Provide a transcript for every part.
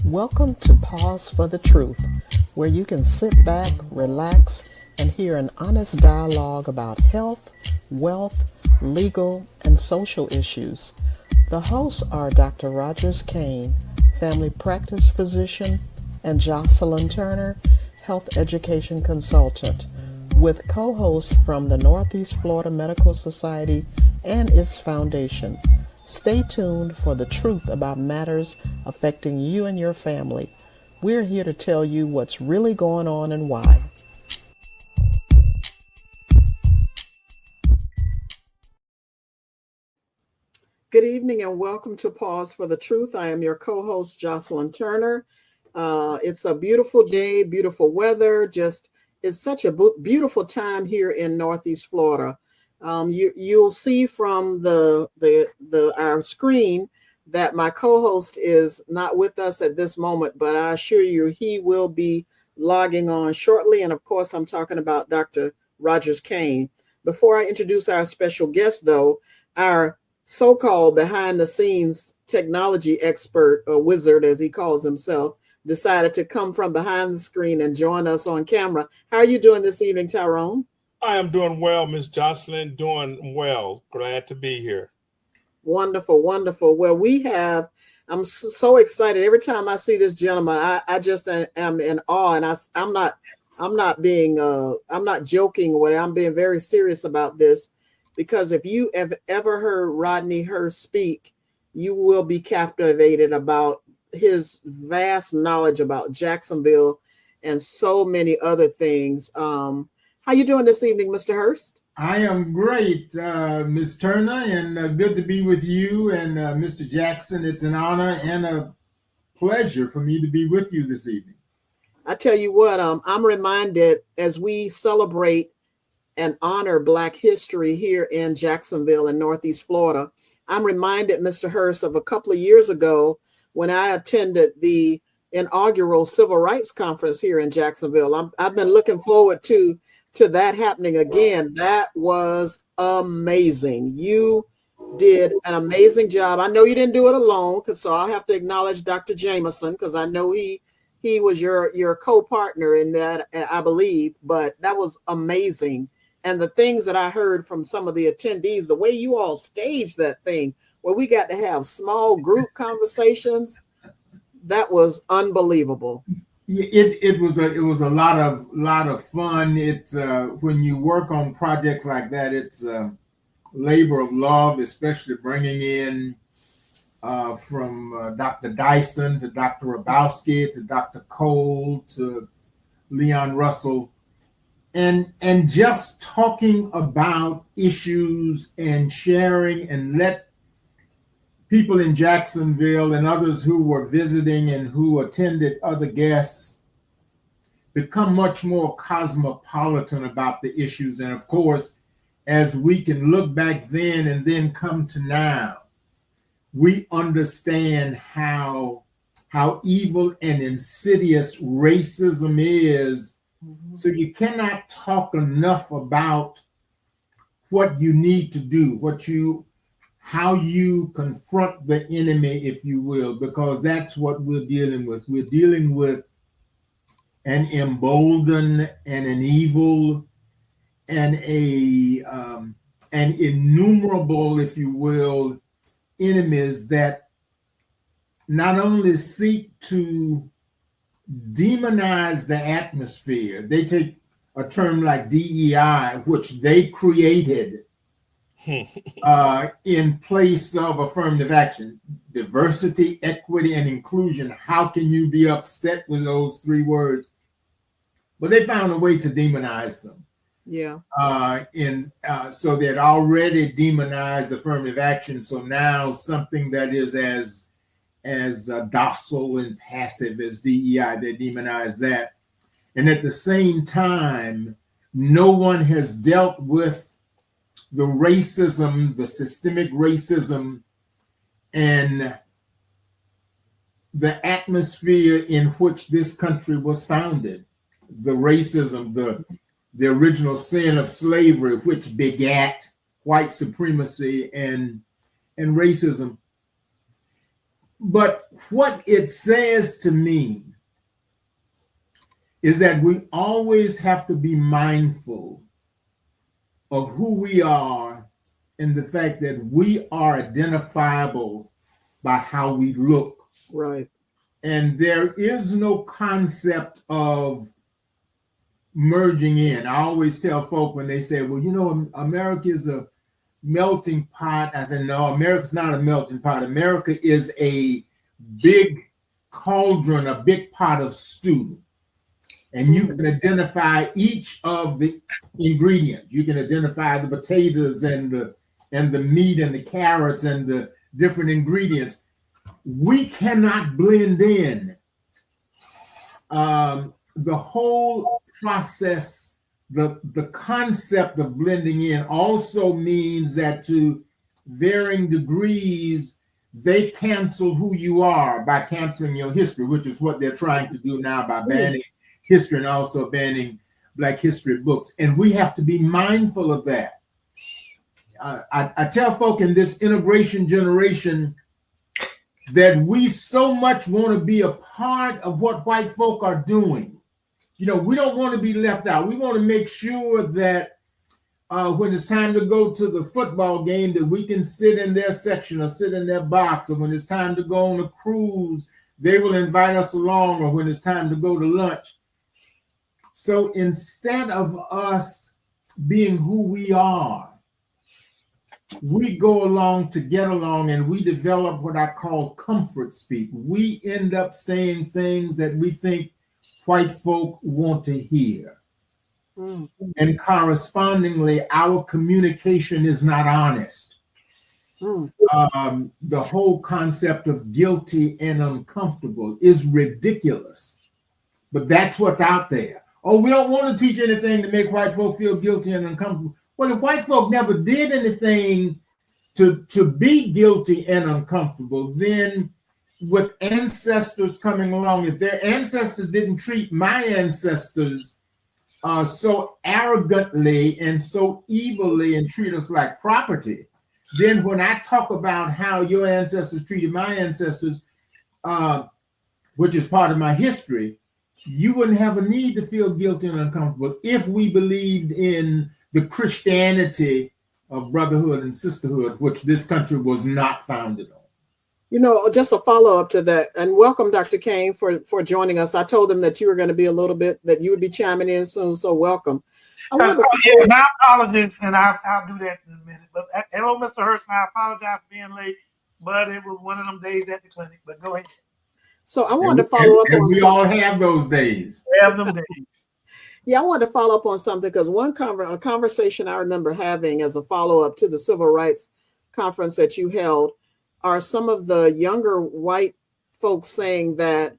Welcome to Pause for the Truth, where you can sit back, relax, and hear an honest dialogue about health, wealth, legal, and social issues. The hosts are Dr. Rogers Kane, family practice physician, and Jocelyn Turner, health education consultant, with co-hosts from the Northeast Florida Medical Society and its foundation. Stay tuned for the truth about matters affecting you and your family. We're here to tell you what's really going on and why. Good evening and welcome to Pause for the Truth. I am your co-host, Jocelyn Turner. It's a beautiful day, beautiful weather. It's such a beautiful time here in Northeast Florida. You'll see from our screen that my co-host is not with us at this moment, but I assure you he will be logging on shortly. And of course, I'm talking about Dr. Rogers Kane. Before I introduce our special guest, though, our so-called behind-the-scenes technology expert, or wizard as he calls himself, decided to come from behind the screen and join us on camera. How are you doing this evening, Tyrone? I am doing well, Miss Jocelyn, doing well. Glad to be here. Wonderful, wonderful. Well, I'm so excited. Every time I see this gentleman, I just am in awe, and I'm not joking with it. I'm being very serious about this. Because if you have ever heard Rodney Hurst speak, you will be captivated about his vast knowledge about Jacksonville and so many other things. How you doing this evening, Mr. Hurst? I am great, Ms. Turner, and good to be with you and Mr. Jackson. It's an honor and a pleasure for me to be with you this evening. I tell you what, I'm reminded as we celebrate and honor Black history here in Jacksonville in Northeast Florida. I'm reminded, Mr. Hurst, of a couple of years ago when I attended the inaugural Civil Rights Conference here in Jacksonville. I've been looking forward to that happening again. That was amazing. You did an amazing job. I know you didn't do it alone, so I'll have to acknowledge Dr. Jameson, because I know he was your co-partner in that, I believe, but that was amazing. And the things that I heard from some of the attendees, the way you all staged that thing, where we got to have small group conversations, that was unbelievable. It was a lot of fun. It's when you work on projects like that, it's a labor of love, especially bringing in from Dr. Dyson to Dr. Rabowski to Dr. Cole to Leon Russell. And just talking about issues and sharing and let people in Jacksonville and others who were visiting and who attended, other guests, become much more cosmopolitan about the issues. And of course, as we can look back then and then come to now, we understand how evil and insidious racism is. So you cannot talk enough about what you need to do, how you confront the enemy, if you will, because that's what we're dealing with. We're dealing with an emboldened and an evil and an innumerable, if you will, enemies that not only seek to demonize the atmosphere. They take a term like DEI, which they created in place of affirmative action, diversity, equity, and inclusion. How can you be upset with those three words? But they found a way to demonize them. Yeah. So they had already demonized affirmative action. So now something that is as docile and passive as DEI, they demonize that. And at the same time, no one has dealt with the racism, the systemic racism, and the atmosphere in which this country was founded. The racism, the original sin of slavery, which begat white supremacy and racism. But what it says to me is that we always have to be mindful of who we are and the fact that we are identifiable by how we look. Right. And there is no concept of merging in. I always tell folk when they say, well, you know, America is a melting pot. I said, no, America's not a melting pot. America is a big cauldron, a big pot of stew. And you can identify each of the ingredients. You can identify the potatoes and the meat and the carrots and the different ingredients. We cannot blend in. The whole process, the concept of blending in also means that to varying degrees, they cancel who you are by canceling your history, which is what they're trying to do now by banning history and also banning Black history books. And we have to be mindful of that. I tell folk in this integration generation that we so much want to be a part of what white folk are doing. You know, we don't want to be left out. We want to make sure that when it's time to go to the football game, that we can sit in their section or sit in their box. Or when it's time to go on a cruise, they will invite us along, or when it's time to go to lunch. So instead of us being who we are, we go along to get along, and we develop what I call comfort speak. We end up saying things that we think white folk want to hear. And correspondingly, our communication is not honest. The whole concept of guilty and uncomfortable is ridiculous, but that's what's out there. Oh, we don't want to teach anything to make white folk feel guilty and uncomfortable. Well, if white folk never did anything to be guilty and uncomfortable, then with ancestors coming along, if their ancestors didn't treat my ancestors so arrogantly and so evilly and treat us like property, then when I talk about how your ancestors treated my ancestors, which is part of my history, you wouldn't have a need to feel guilty and uncomfortable if we believed in the Christianity of brotherhood and sisterhood, which this country was not founded on. You know, just a follow-up to that, and welcome, Dr. Kane, for joining us. I told them that you were going to be that you would be chiming in soon, so welcome. My apologies, and I'll do that in a minute. But hello, Mr. Hurst, I apologize for being late, but it was one of them days at the clinic. But go ahead. So I wanted to follow up on. We all have those days. We have them days. Yeah, I wanted to follow up on something because a conversation I remember having as a follow-up to the civil rights conference that you held are some of the younger white folks saying that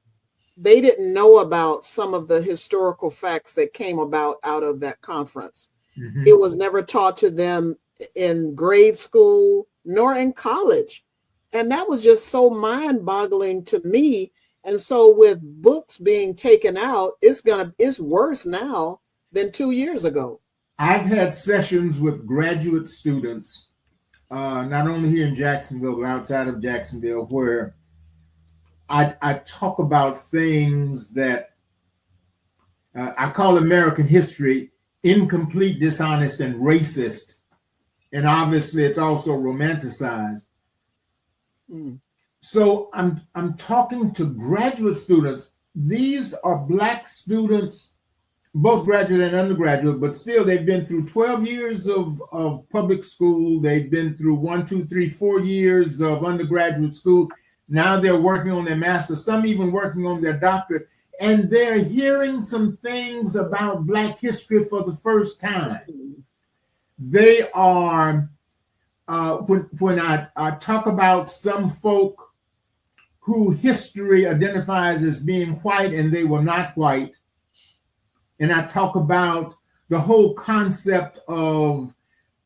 they didn't know about some of the historical facts that came out of that conference. It was never taught to them in grade school nor in college. And that was just so mind-boggling to me. And so with books being taken out, it's worse now than 2 years ago. I've had sessions with graduate students, not only here in Jacksonville, but outside of Jacksonville, where I talk about things that I call American history incomplete, dishonest, and racist. And obviously it's also romanticized. So I'm talking to graduate students. These are Black students, both graduate and undergraduate, but still they've been through 12 years of public school. They've been through 4 years of undergraduate school. Now they're working on their master's, some even working on their doctorate, and they're hearing some things about Black history for the first time. They are, when I talk about some folk who history identifies as being white and they were not white, and I talk about the whole concept of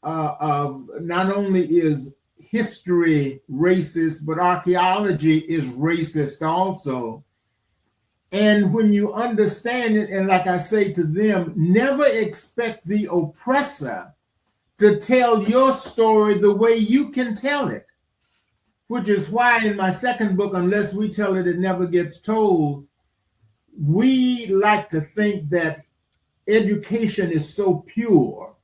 not only is history racist, but archaeology is racist also. And when you understand it, and like I say to them, never expect the oppressor to tell your story the way you can tell it. which is why in my second book, Unless We Tell It, It Never Gets Told, we like to think that education is so pure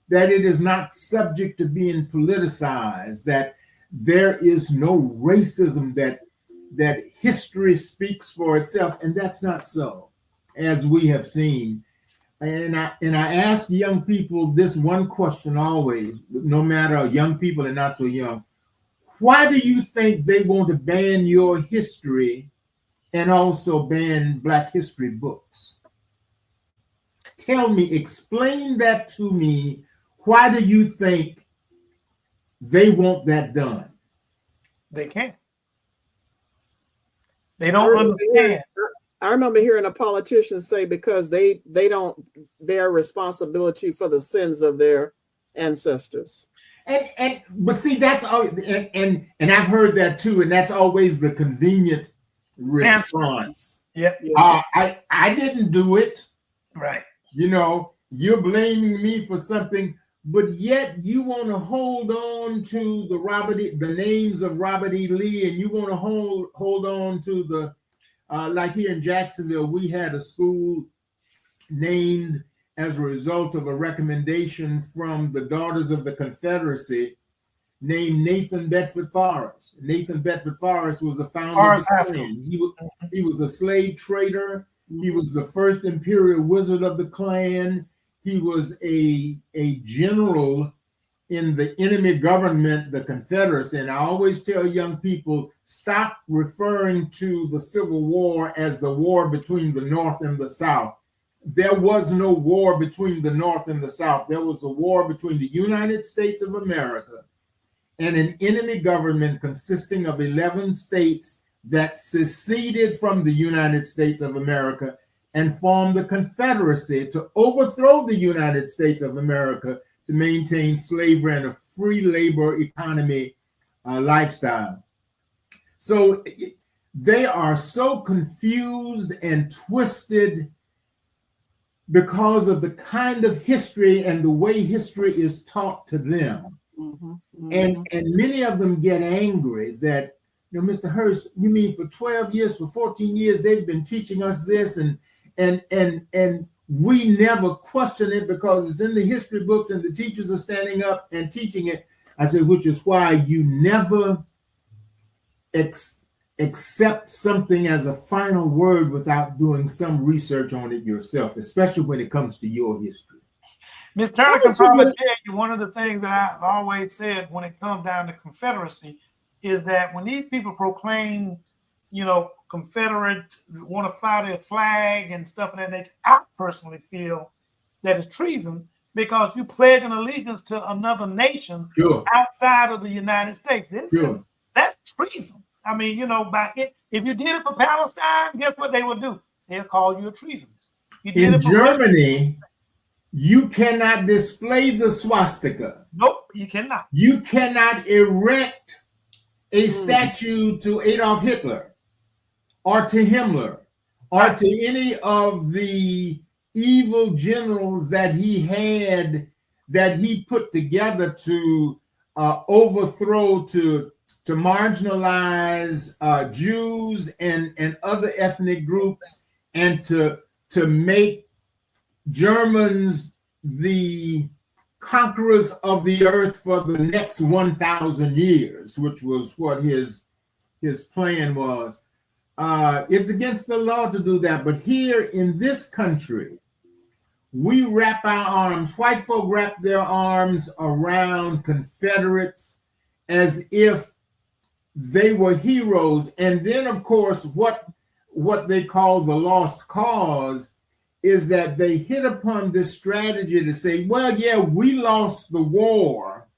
that it is not subject to being politicized, that there is no racism, that history speaks for itself, and that's not so, as we have seen. And I ask young people this one question always, no matter young people and not so young. Why do you think they want to ban your history and also ban Black history books? Tell me, explain that to me. Why do you think they want that done? They can't. They don't understand. I remember hearing a politician say because they don't bear responsibility for the sins of their ancestors. But see, that's and I've heard that too, and that's always the convenient response. Yeah. I didn't do it. Right. You know, you're blaming me for something, but yet you want to hold on to the names of Robert E. Lee, and you want to hold on to the like here in Jacksonville, we had a school named as a result of a recommendation from the Daughters of the Confederacy named Nathan Bedford Forrest. Nathan Bedford Forrest was a founder of the Klan. He was a slave trader. He was the first imperial wizard of the Klan. He was a general in the enemy government, the Confederacy. And I always tell young people, stop referring to the Civil War as the war between the North and the South. There was no war between the North and the South. There was a war between the United States of America and an enemy government consisting of 11 states that seceded from the United States of America and formed the Confederacy to overthrow the United States of America to maintain slavery and a free labor economy lifestyle. So they are so confused and twisted because of the kind of history and the way history is taught to them. Mm-hmm, mm-hmm. And many of them get angry that, you know, Mr. Hurst, you mean for 12 years, for 14 years, they've been teaching us this and we never question it because it's in the history books and the teachers are standing up and teaching it. I said, which is why you never accept something as a final word without doing some research on it yourself, especially when it comes to your history. Ms. Turner can probably tell you one of the things that I've always said when it comes down to Confederacy is that when these people proclaim, you know, Confederate, want to fly their flag and stuff of that nature, I personally feel that it's treason because you pledge an allegiance to another nation outside of the United States. That's treason. I mean, you know, if you did it for Palestine, guess what they would do? They'll call you a treasonous. In Germany, you cannot display the swastika. Nope, you cannot. You cannot erect a statue to Adolf Hitler or to Himmler or to any of the evil generals that he had, that he put together to overthrow, to marginalize Jews and other ethnic groups, and to make Germans the conquerors of the earth for the next 1,000 years, which was what his plan was. It's against the law to do that. But here in this country, we wrap our arms, white folk wrap their arms around Confederates as if they were heroes. And then, of course, what they call the lost cause is that they hit upon this strategy to say, well, yeah, we lost the war,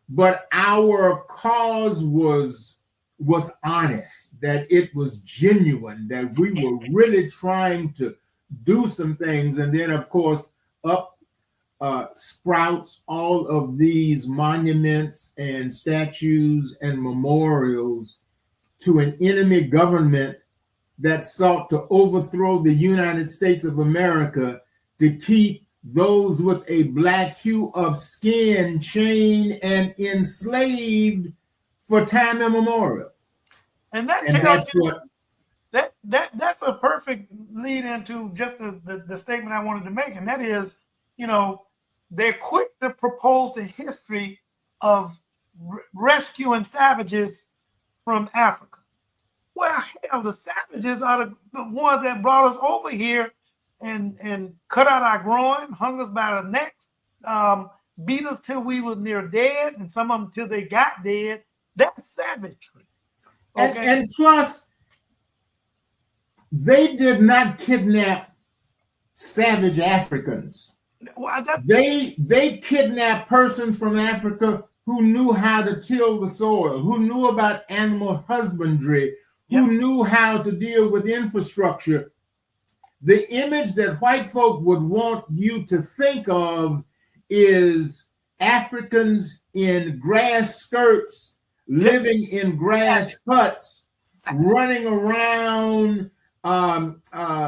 but our cause was honest, that it was genuine, that we were really trying to do some things. And then, of course, up sprouts all of these monuments and statues and memorials to an enemy government that sought to overthrow the United States of America to keep those with a black hue of skin chained and enslaved for time immemorial. And that And tells that's you what that's a perfect lead into just the statement I wanted to make, and that is, they're quick to propose the history of rescuing savages from Africa. Well, hell, the savages are the ones that brought us over here and cut out our groin, hung us by the necks, beat us till we were near dead, and some of them till they got dead. That's savagery. Okay? and plus, they did not kidnap savage Africans. Well, They kidnapped persons from Africa who knew how to till the soil, who knew about animal husbandry, who knew how to deal with infrastructure. The image that white folk would want you to think of is Africans in grass skirts, living in grass huts, running around,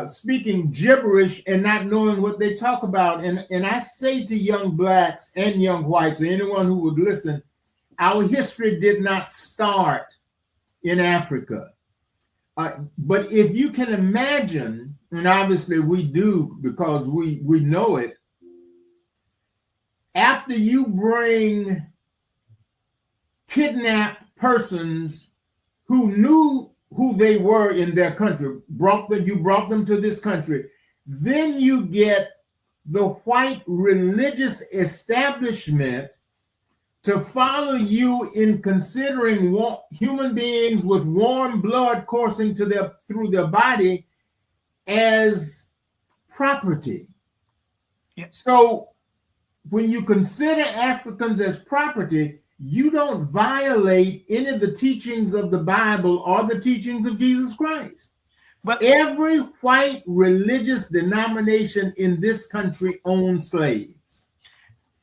speaking gibberish and not knowing what they talk about. And I say to young blacks and young whites, or anyone who would listen, our history did not start in Africa. But if you can imagine, and obviously we do because we know it, after you bring kidnapped persons who knew who they were in their country, you brought them to this country, then you get the white religious establishment to follow you in considering human beings with warm blood coursing through their body as property. Yeah. So when you consider Africans as property, you don't violate any of the teachings of the Bible or the teachings of Jesus Christ. But every white religious denomination in this country owns slaves.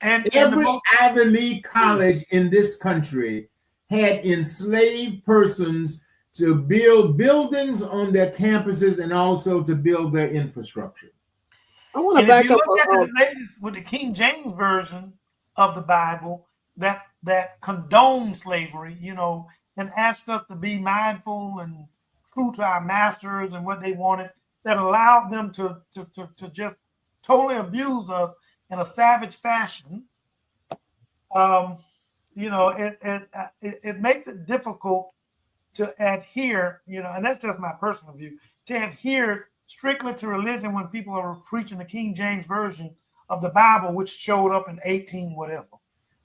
And every Ivy League college in this country had enslaved persons to build buildings on their campuses and also to build their infrastructure. I want to back up. Look at the latest with the King James version of the Bible that condones slavery, and ask us to be mindful and true to our masters and what they wanted, that allowed them to just totally abuse us in a savage fashion. It makes it difficult to adhere, and that's just my personal view, to adhere strictly to religion when people are preaching the King James version of the Bible, which showed up in 18 whatever.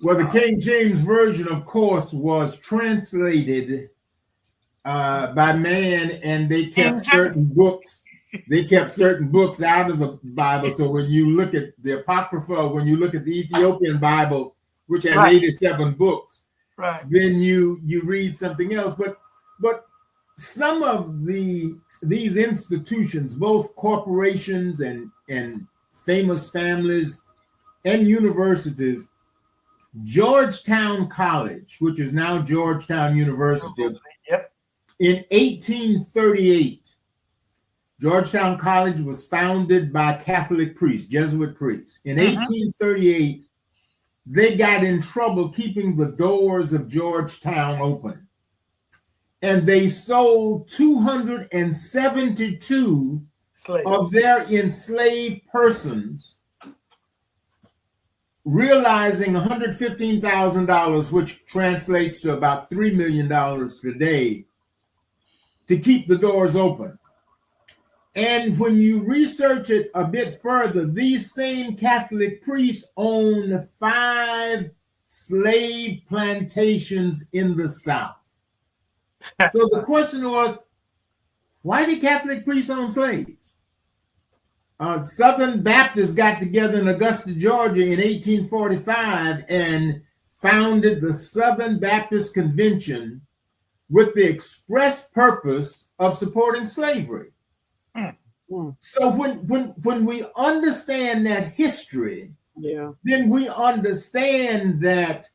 Well, the King James version, of course, was translated by man, and they kept certain books. They kept certain books out of the Bible. So when you look at the Apocrypha, when you look at the Ethiopian Bible, which has 87 books, then you read something else. But some of these institutions, both corporations and famous families and universities, Georgetown College, which is now Georgetown University, in 1838, Georgetown College was founded by Catholic priests, Jesuit priests. In 1838, they got in trouble keeping the doors of Georgetown open. And they sold 272 of their enslaved persons, realizing $115,000, which translates to about $3 million today, to keep the doors open. And when you research it a bit further, these same Catholic priests own 5 slave plantations in the South. So the question was, why did Catholic priests own slaves? Southern Baptists got together in Augusta, Georgia in 1845 and founded the Southern Baptist Convention with the express purpose of supporting slavery. So when we understand that history, then we understand that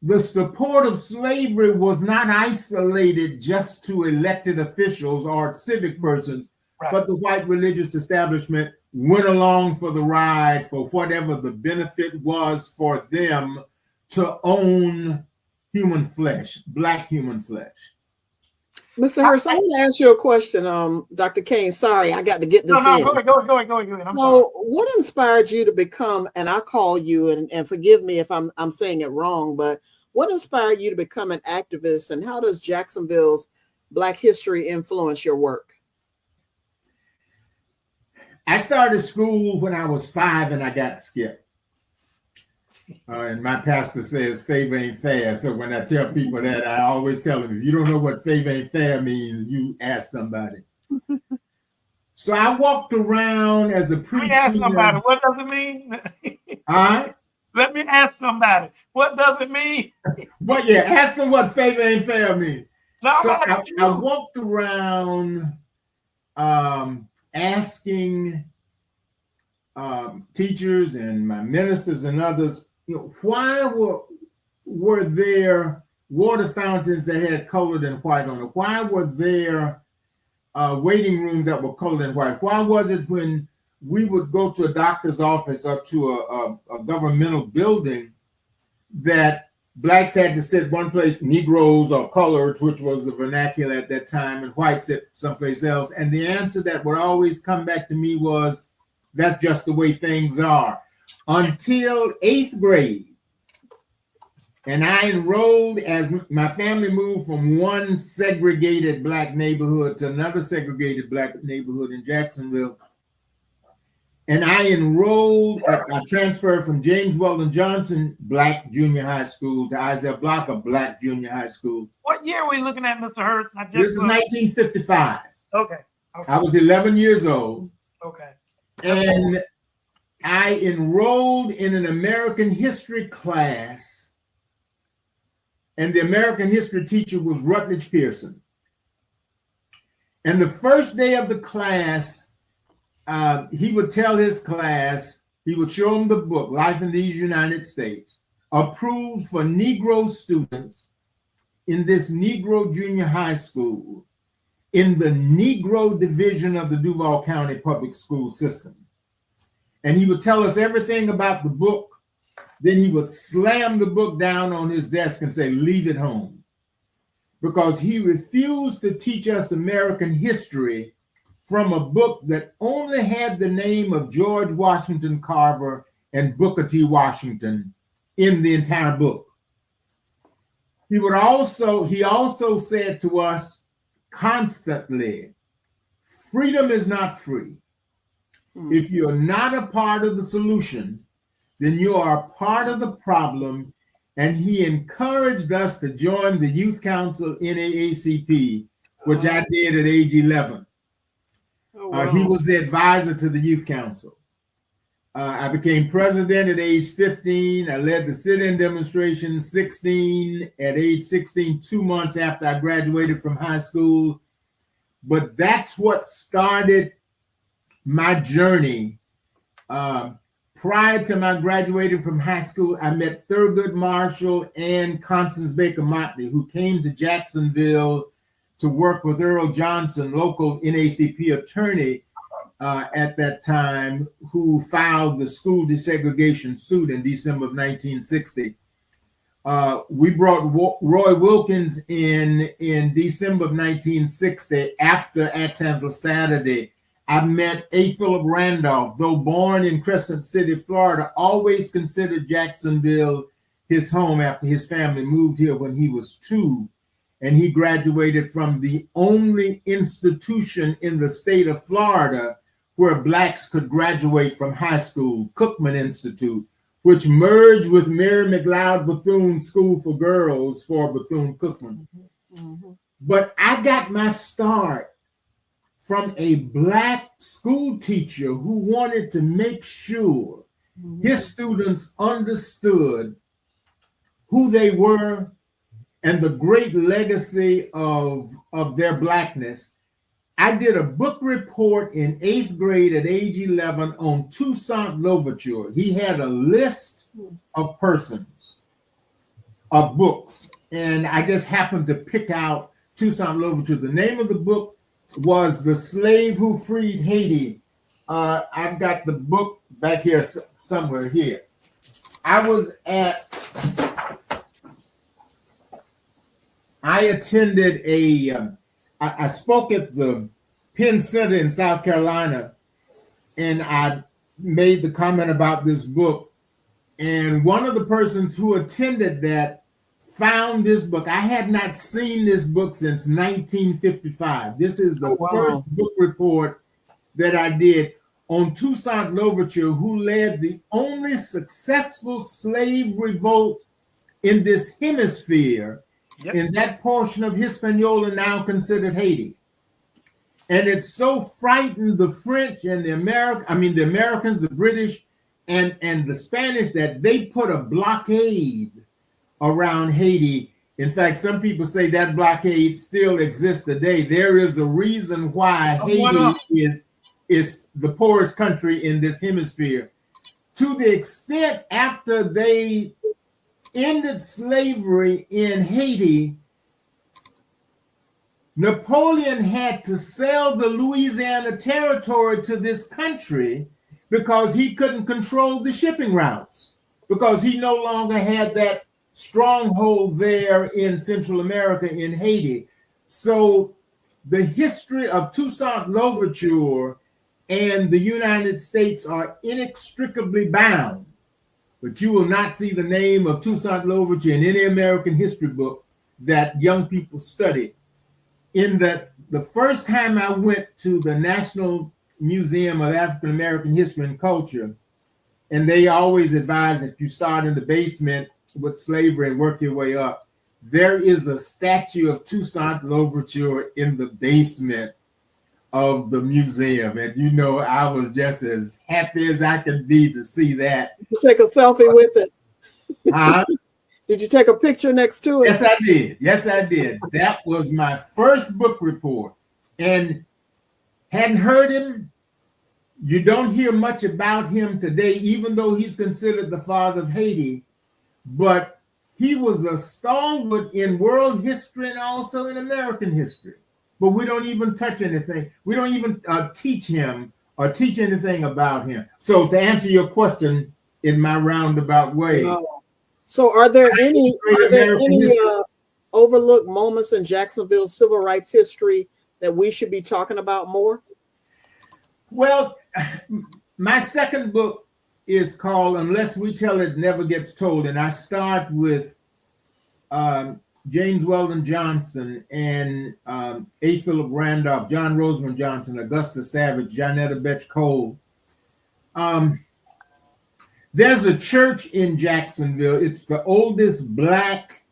the support of slavery was not isolated just to elected officials or civic persons, but the white religious establishment went along for the ride for whatever the benefit was for them to own human flesh, black human flesh. Mr. Hurst, I want to ask you a question, Dr. Kane. Sorry, I got to get this in. Go ahead. I'm sorry. What inspired you to become, and I call you, and forgive me if I'm saying it wrong, but what inspired you to become an activist, and how does Jacksonville's Black history influence your work? I started school when I was 5 and I got skipped. And my pastor says favor ain't fair. So when I tell people that, I always tell them, if you don't know what favor ain't fair means, you ask somebody. So I walked around as a preacher. Let me ask somebody, what does it mean? Let me ask somebody, what does it mean? Well, yeah, ask them what favor ain't fair means. No, so I walked around asking teachers and my ministers and others, why were there water fountains that had colored and white on it? Why were there waiting rooms that were colored and white? Why was it when we would go to a doctor's office or to a governmental building that blacks had to sit one place, Negroes or colored, which was the vernacular at that time, and whites sit someplace else? And the answer that would always come back to me was, that's just the way things are. Until 8th grade. And I enrolled, as my family moved from one segregated black neighborhood to another segregated black neighborhood in Jacksonville. And I enrolled, I transferred from James Weldon Johnson Black Junior High School to Isaiah Blocker Black Junior High School. What year are we looking at, Mr. Hurst? This is 1955. Okay. I was 11 years old. Okay. And I enrolled in an American history class, and the American history teacher was Rutledge Pearson. And the first day of the class, he would tell his class, he would show them the book, Life in these United States, approved for Negro students in this Negro junior high school in the Negro division of the Duval County public school system. And he would tell us everything about the book. Then he would slam the book down on his desk and say, leave it home. Because he refused to teach us American history from a book that only had the name of George Washington Carver and Booker T. Washington in the entire book. He also said to us constantly, freedom is not free. If you're not a part of the solution, then you are a part of the problem. And he encouraged us to join the Youth Council NAACP, which I did at age 11. He was the advisor to the Youth Council. I became president at age 15. I led the sit-in demonstration 16. At age 16, 2 months after I graduated from high school. But that's what started my journey. Prior to my graduating from high school, I met Thurgood Marshall and Constance Baker Motley, who came to Jacksonville to work with Earl Johnson, local NAACP attorney at that time, who filed the school desegregation suit in December of 1960. We brought Roy Wilkins in December of 1960 after Jacksonville Saturday. I met A. Philip Randolph, though born in Crescent City, Florida, always considered Jacksonville his home after his family moved here when he was 2. And he graduated from the only institution in the state of Florida where blacks could graduate from high school, Cookman Institute, which merged with Mary McLeod Bethune School for Girls for Bethune-Cookman. Mm-hmm. But I got my start from a black school teacher who wanted to make sure his students understood who they were and the great legacy of their blackness. I did a book report in 8th grade at age 11 on Toussaint Louverture. He had a list of persons, of books, and I just happened to pick out Toussaint Louverture. The name of the book was The Slave Who Freed Haiti. I've got the book back here somewhere here. I was at I attended I spoke at the Penn Center in South Carolina, and I made the comment about this book. And one of the persons who attended that found this book. I had not seen this book since 1955. This is the first book report that I did on Toussaint Louverture, who led the only successful slave revolt in this hemisphere, in that portion of Hispaniola now considered Haiti. And it so frightened the French and the Americans, the British, and the Spanish, that they put a blockade around Haiti. In fact, some people say that blockade still exists today. There is a reason why Haiti is the poorest country in this hemisphere. To the extent after they ended slavery in Haiti, Napoleon had to sell the Louisiana Territory to this country because he couldn't control the shipping routes, because he no longer had that stronghold there in Central America, in Haiti. So the history of Toussaint Louverture and the United States are inextricably bound. But you will not see the name of Toussaint Louverture in any American history book that young people study. In the first time I went to the National Museum of African American History and Culture, and they always advise that you start in the basement with slavery and work your way up. There is a statue of Toussaint Louverture in the basement of the museum. And you know, I was just as happy as I could be to see that. Did you take a selfie with it? Huh? Did you take a picture next to it? Yes, I did. Yes, I did. That was my first book report. And hadn't heard him. You don't hear much about him today, even though he's considered the father of Haiti. But he was a stalwart in world history and also in American history. But we don't even touch anything. We don't even teach him or teach anything about him. So to answer your question in my roundabout way. So are there any overlooked moments in Jacksonville civil rights history that we should be talking about more? Well, my second book is called Unless We Tell It Never Gets Told. And I start with James Weldon Johnson and A. Philip Randolph, John Rosamond Johnson, Augusta Savage, Johnetta Betch Cole. There's a church in Jacksonville. It's the oldest Black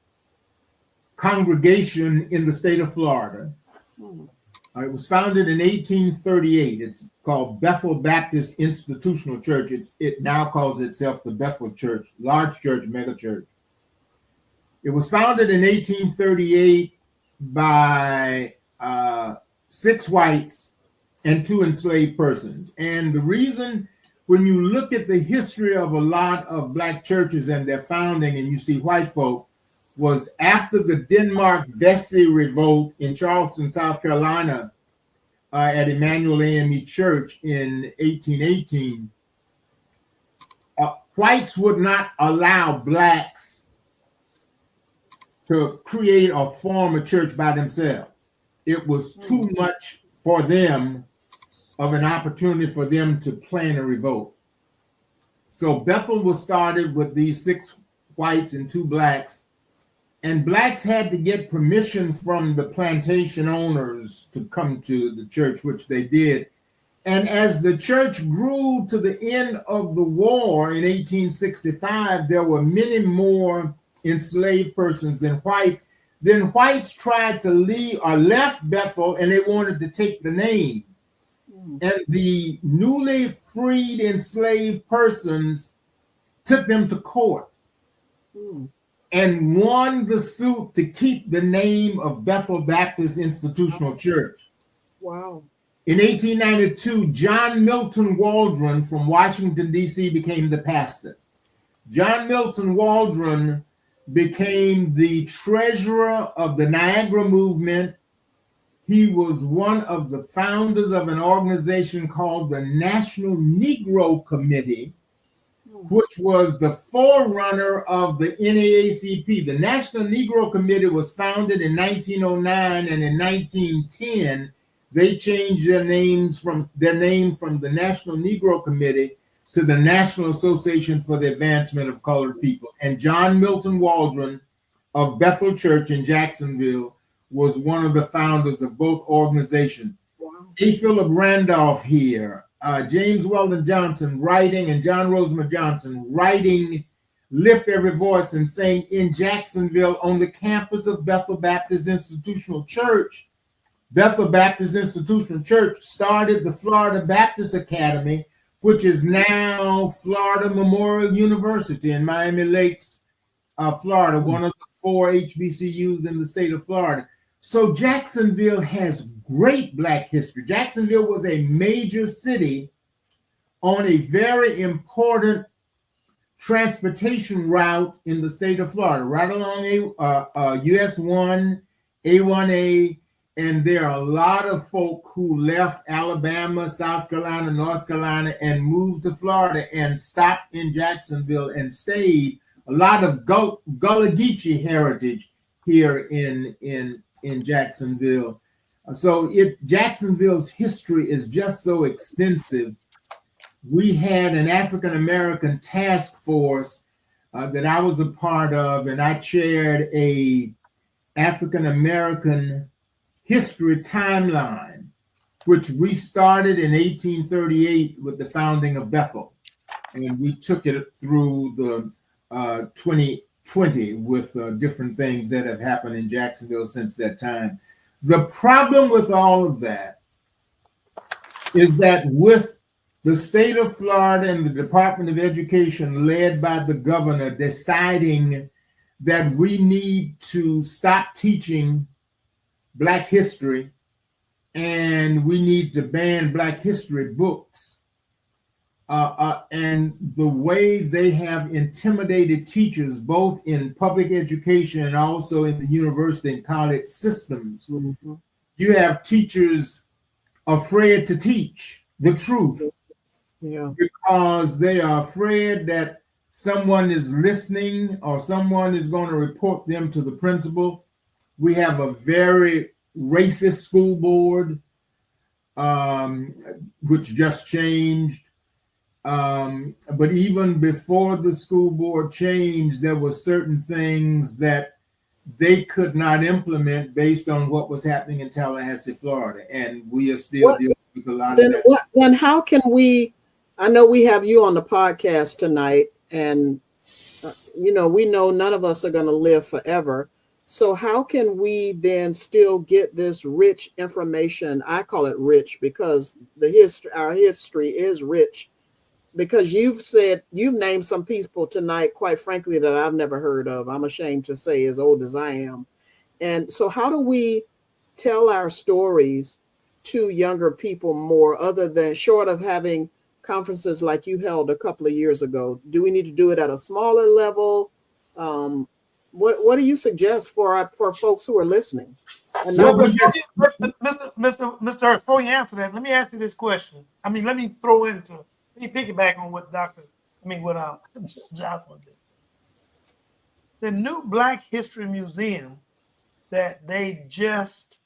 congregation in the state of Florida. It was founded in 1838. It's called Bethel Baptist Institutional Church. It now calls itself the Bethel Church, large church, mega church. It was founded in 1838 by 6 whites and 2 enslaved persons. And the reason, when you look at the history of a lot of Black churches and their founding, and you see white folk, was after the Denmark-Vesey revolt in Charleston, South Carolina, at Emmanuel AME Church in 1818, whites would not allow Blacks to create or form a church by themselves. It was too much for them of an opportunity for them to plan a revolt. So Bethel was started with these 6 whites and 2 Blacks. And Blacks had to get permission from the plantation owners to come to the church, which they did. And as the church grew to the end of the war in 1865, there were many more enslaved persons than whites. Then whites tried to leave or left Bethel, and they wanted to take the name. And the newly freed enslaved persons took them to court and won the suit to keep the name of Bethel Baptist Institutional Church. Wow. In 1892, John Milton Waldron from Washington, D.C. became the pastor. John Milton Waldron became the treasurer of the Niagara Movement. He was one of the founders of an organization called the National Negro Committee, which was the forerunner of the NAACP. The National Negro Committee was founded in 1909, and in 1910, they changed their name from the National Negro Committee to the National Association for the Advancement of Colored People. And John Milton Waldron of Bethel Church in Jacksonville was one of the founders of both organizations. Wow. A. Philip Randolph here, James Weldon Johnson writing, and John Rosemond Johnson writing Lift Every Voice and Sing in Jacksonville on the campus of Bethel Baptist Institutional Church. Bethel Baptist Institutional Church started the Florida Baptist Academy, which is now Florida Memorial University in Miami Lakes, Florida, one of the 4 HBCUs in the state of Florida. So Jacksonville has great Black history. Jacksonville was a major city on a very important transportation route in the state of Florida, right along US 1, A1A, and there are a lot of folk who left Alabama, South Carolina, North Carolina, and moved to Florida and stopped in Jacksonville and stayed. A lot of Gullah Geechee heritage here in Jacksonville. So Jacksonville's history is just so extensive. We had an African-American task force that I was a part of, and I chaired a African-American history timeline, which we started in 1838 with the founding of Bethel. And we took it through the 2020 with different things that have happened in Jacksonville since that time. The problem with all of that is that with the state of Florida and the Department of Education led by the governor deciding that we need to stop teaching Black history and we need to ban Black history books, and the way they have intimidated teachers both in public education and also in the university and college systems. Mm-hmm. You have teachers afraid to teach the truth, because they are afraid that someone is listening or someone is going to report them to the principal. We have a very racist school board, which just changed. But even before the school board changed, there were certain things that they could not implement based on what was happening in Tallahassee, Florida. And we are still dealing with a lot of that. Then how can we, I know we have you on the podcast tonight, and we know none of us are going to live forever. So how can we then still get this rich information? I call it rich because our history is rich, because you've named some people tonight, quite frankly, that I've never heard of. I'm ashamed to say, as old as I am. And so how do we tell our stories to younger people more, other than short of having conferences like you held a couple of years ago? Do we need to do it at a smaller level? What do you suggest for folks who are listening? And Mr. Before you answer that, let me ask you this question. Let me piggyback on what Jocelyn did. The new Black History Museum that they just,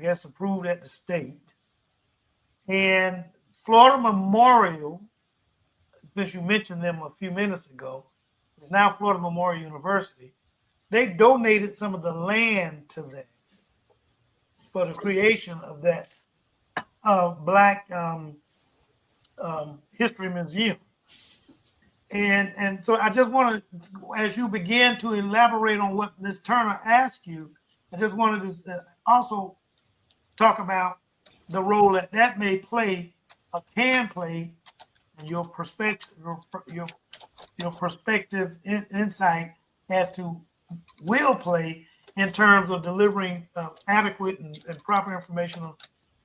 approved at the state, and Florida Memorial, since you mentioned them a few minutes ago, it's now Florida Memorial University. They donated some of the land to them for the creation of that Black History Museum. And so I just want to, as you begin to elaborate on what Ms. Turner asked you, I just wanted to also talk about the role that may play, or can play, in your perspective, your perspective insight as to will play in terms of delivering adequate and proper information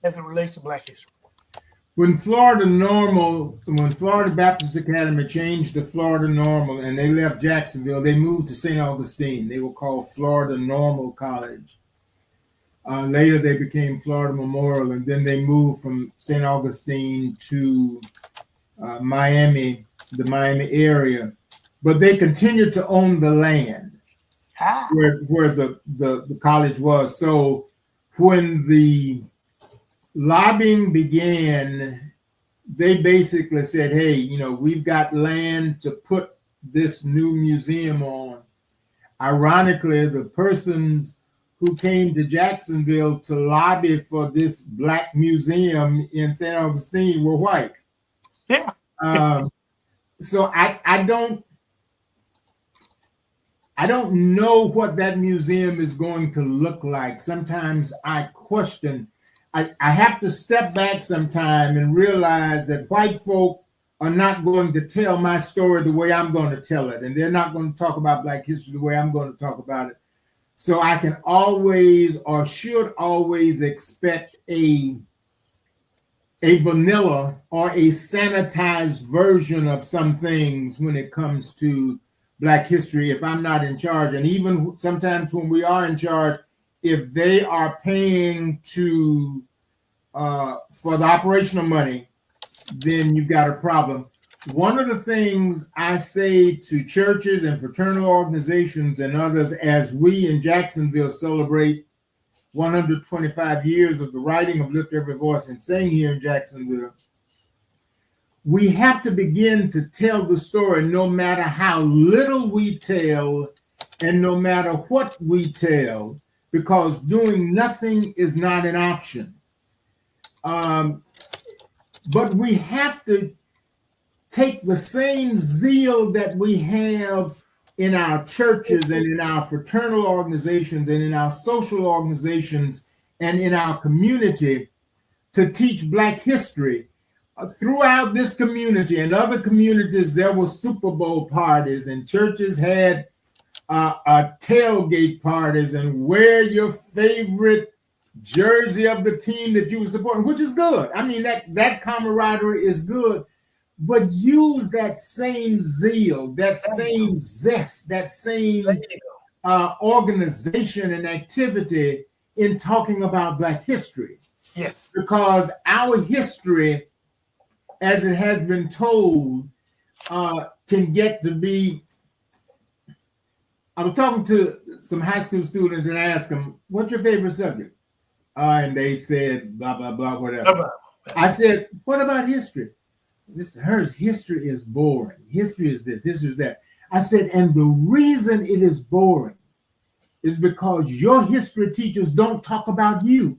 as it relates to Black history. When Florida Baptist Academy changed to Florida Normal and they left Jacksonville, they moved to St. Augustine. They were called Florida Normal College. Later, they became Florida Memorial, and then they moved from St. Augustine to Miami the Miami area, but they continued to own the land where the college was. So when the lobbying began, they basically said, hey, you know, we've got land to put this new museum on. Ironically, the persons who came to Jacksonville to lobby for this Black museum in St. Augustine were white. Yeah. So I don't know what that museum is going to look like. Sometimes I question. I have to step back sometime and realize that white folk are not going to tell my story the way I'm going to tell it. And they're not going to talk about Black history the way I'm going to talk about it. So I can always or should always expect a vanilla or a sanitized version of some things when it comes to Black history if I'm not in charge. And even sometimes when we are in charge, if they are paying to for the operational money, then you've got a problem. One of the things I say to churches and fraternal organizations and others as we in Jacksonville celebrate 125 years of the writing of Lift Every Voice and Sing here in Jacksonville, we have to begin to tell the story no matter how little we tell and no matter what we tell, because doing nothing is not an option. But we have to take the same zeal that we have in our churches and in our fraternal organizations and in our social organizations and in our community to teach Black history. Throughout this community and other communities, there were Super Bowl parties and churches had tailgate parties and wear your favorite jersey of the team that you were supporting, which is good. I mean, that camaraderie is good, but use that same zeal, that same zest, that same organization and activity in talking about Black history. Yes. Because our history, as it has been told, can get to be. I was talking to some high school students and I asked them, what's your favorite subject? And they said, blah, blah, blah, whatever. I said, what about history? Mr. Hurst, history is boring. History is this, history is that. I said, and the reason it is boring is because your history teachers don't talk about you.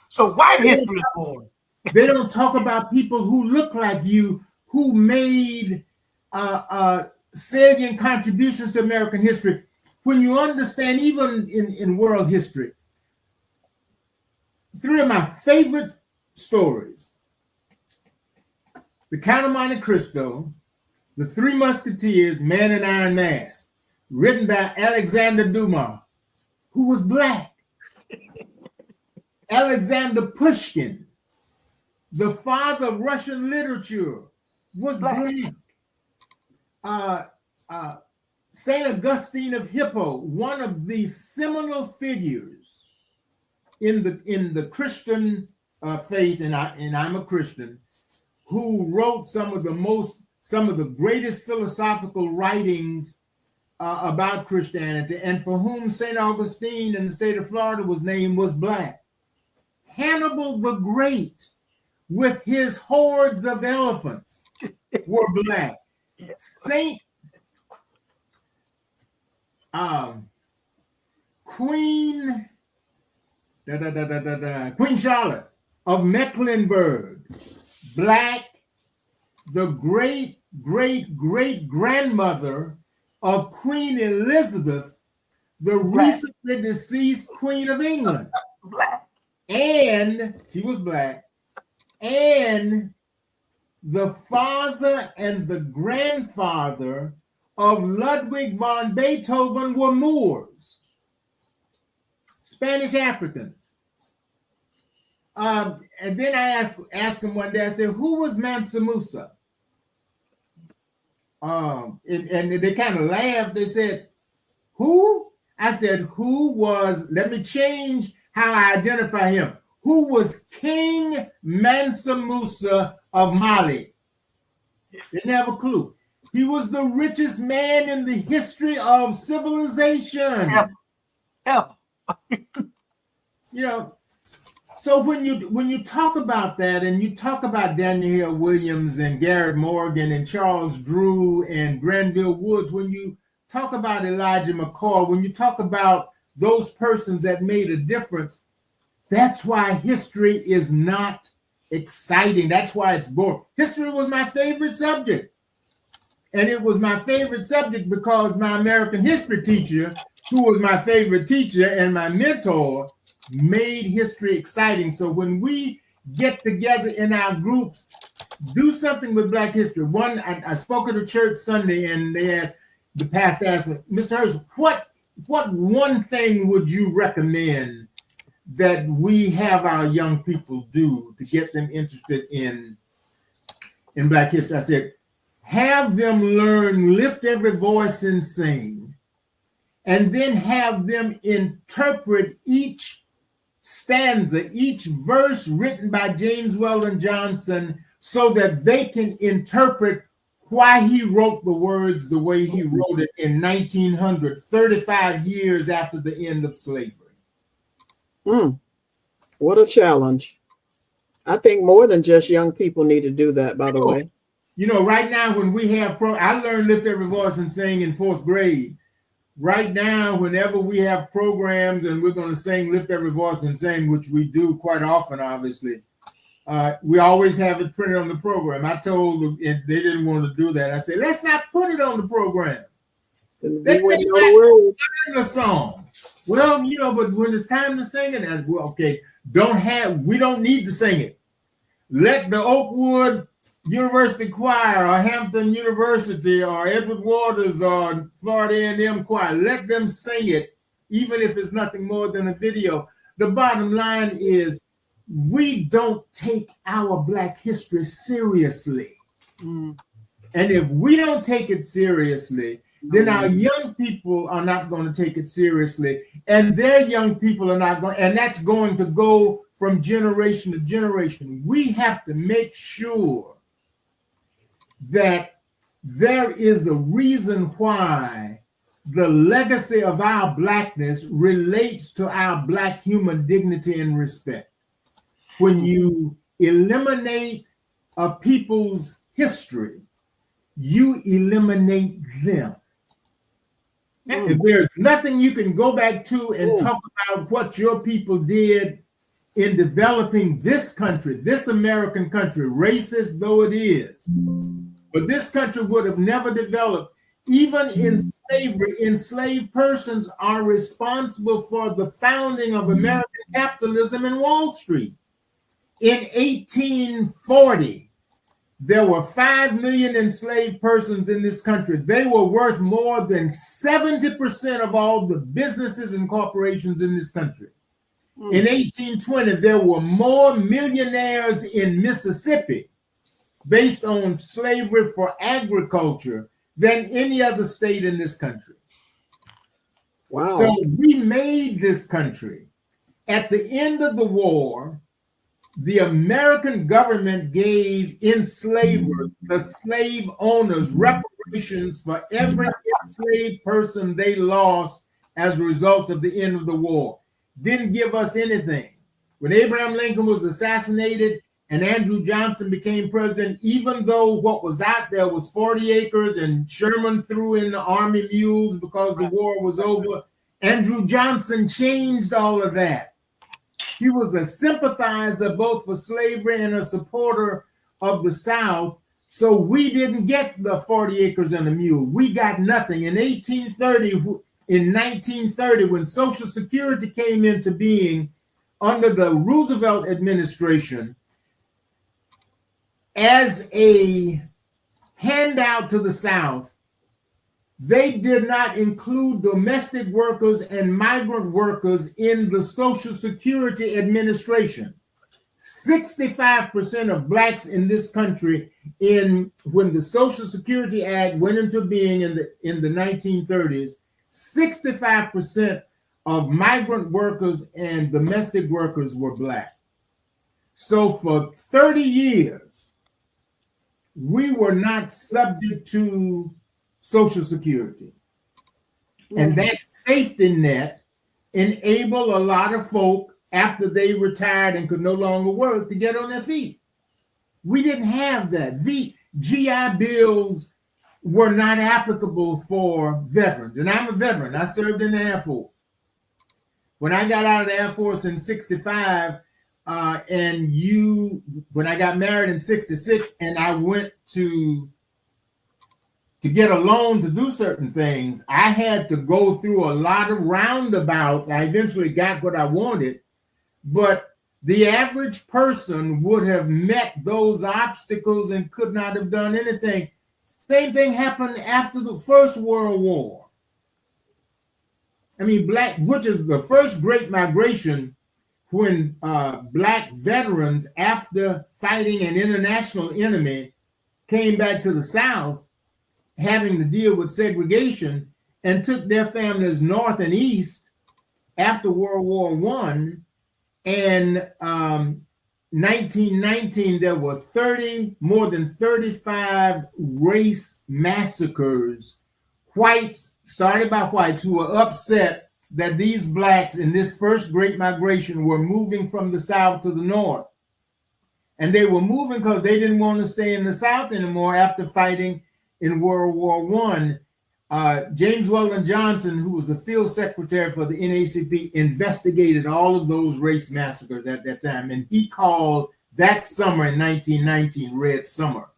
So white history is boring. They don't talk about people who look like you, who made salient contributions to American history. When you understand, even in world history, three of my favorite stories: The Count of Monte Cristo, The Three Musketeers, Man in Iron Mask, written by Alexander Dumas, who was Black. Alexander Pushkin, the father of Russian literature, was Black. Saint Augustine of Hippo, one of the seminal figures in the Christian faith, and I'm a Christian, who wrote some of the greatest philosophical writings about Christianity, and for whom Saint Augustine in the state of Florida was named, was Black. Hannibal the Great, with his hordes of elephants, were Black. Queen Charlotte of Mecklenburg, Black. The great grandmother of Queen Elizabeth, the recently deceased Queen of England, Black. And she was Black. And the father and the grandfather of Ludwig von Beethoven were Moors, Spanish Africans. And then I asked him one day, I said, who was Mansa Musa? And they kind of laughed. They said, who? I said, who was, let me change how I identify him. Who was King Mansa Musa of Mali? Didn't have a clue. He was the richest man in the history of civilization. Yeah. You know, so when you talk about that, and you talk about Daniel Hill Williams and Garrett Morgan and Charles Drew and Granville Woods, when you talk about Elijah McCall, when you talk about those persons that made a difference, that's why history is not exciting. That's why it's boring. History was my favorite subject. And it was my favorite subject because my American history teacher, who was my favorite teacher and my mentor, made history exciting. So when we get together in our groups, do something with Black history. I spoke at a church Sunday, and they had the pastor asked me, Mr. Hurst, what one thing would you recommend that we have our young people do to get them interested in Black history? I said, have them learn Lift Every Voice and Sing, and then have them interpret each stanza, each verse written by James Weldon Johnson, so that they can interpret why he wrote the words the way he wrote it in 1900, 35 years after the end of slavery. What a challenge. I think more than just young people need to do that, by the way. You know, right now when we have I learned Lift Every Voice and Sing in 4th grade. Right now, whenever we have programs and we're going to sing Lift Every Voice and Sing, which we do quite often, obviously, we always have it printed on the program. I told them if they didn't want to do that, I said, let's not put it on the program. Let's learn the song. Well, you know, but when it's time to sing it, well, okay, we don't need to sing it. Let the Oakwood University Choir or Hampton University or Edward Waters or Florida A&M Choir, let them sing it, even if it's nothing more than a video. The bottom line is we don't take our Black history seriously. And if we don't take it seriously, then our young people are not going to take it seriously, and their young people are not going, and that's going to go from generation to generation. We have to make sure that there is a reason why the legacy of our Blackness relates to our Black human dignity and respect. When you eliminate a people's history, you eliminate them. If there's nothing you can go back to and talk about what your people did in developing this country, this American country, racist though it is, but this country would have never developed. Even in slavery, enslaved persons are responsible for the founding of American capitalism in Wall Street. In 1840, there were 5 million enslaved persons in this country. They were worth more than 70% of all the businesses and corporations in this country. In 1820, there were more millionaires in Mississippi based on slavery for agriculture than any other state in this country. Wow. So we made this country. At the end of the war, the American government gave enslavers, the slave owners, reparations for every enslaved person they lost as a result of the end of the war. Didn't give us anything. When Abraham Lincoln was assassinated and Andrew Johnson became president, even though what was out there was 40 acres and Sherman threw in the army mules because the war was over, Andrew Johnson changed all of that. He was a sympathizer both for slavery and a supporter of the South. So we didn't get the 40 acres and a mule. We got nothing. In 1930, when Social Security came into being under the Roosevelt administration, as a handout to the South, they did not include domestic workers and migrant workers in the Social Security Administration. 65% of Blacks in this country, when the Social Security Act went into being in the 1930s, 65% of migrant workers and domestic workers were Black. So for 30 years, we were not subject to Social Security. And that safety net enabled a lot of folk after they retired and could no longer work to get on their feet. We didn't have that. GI Bills were not applicable for veterans. And I'm a veteran. I served in the Air Force. When I got out of the Air Force in 65, when I got married in 66, and I went to get a loan to do certain things, I had to go through a lot of roundabouts. I eventually got what I wanted, but the average person would have met those obstacles and could not have done anything. Same thing happened after the First World War. I mean, which is the first great migration, when Black veterans, after fighting an international enemy, came back to the South, having to deal with segregation, and took their families north and east after World War I. And 1919, there were more than 35 race massacres. Whites, started by whites, who were upset that these Blacks in this first great migration were moving from the South to the North. And they were moving because they didn't want to stay in the South anymore after fighting in World War I. James Weldon Johnson, who was the field secretary for the NAACP, investigated all of those race massacres at that time. And he called that summer in 1919 Red Summer.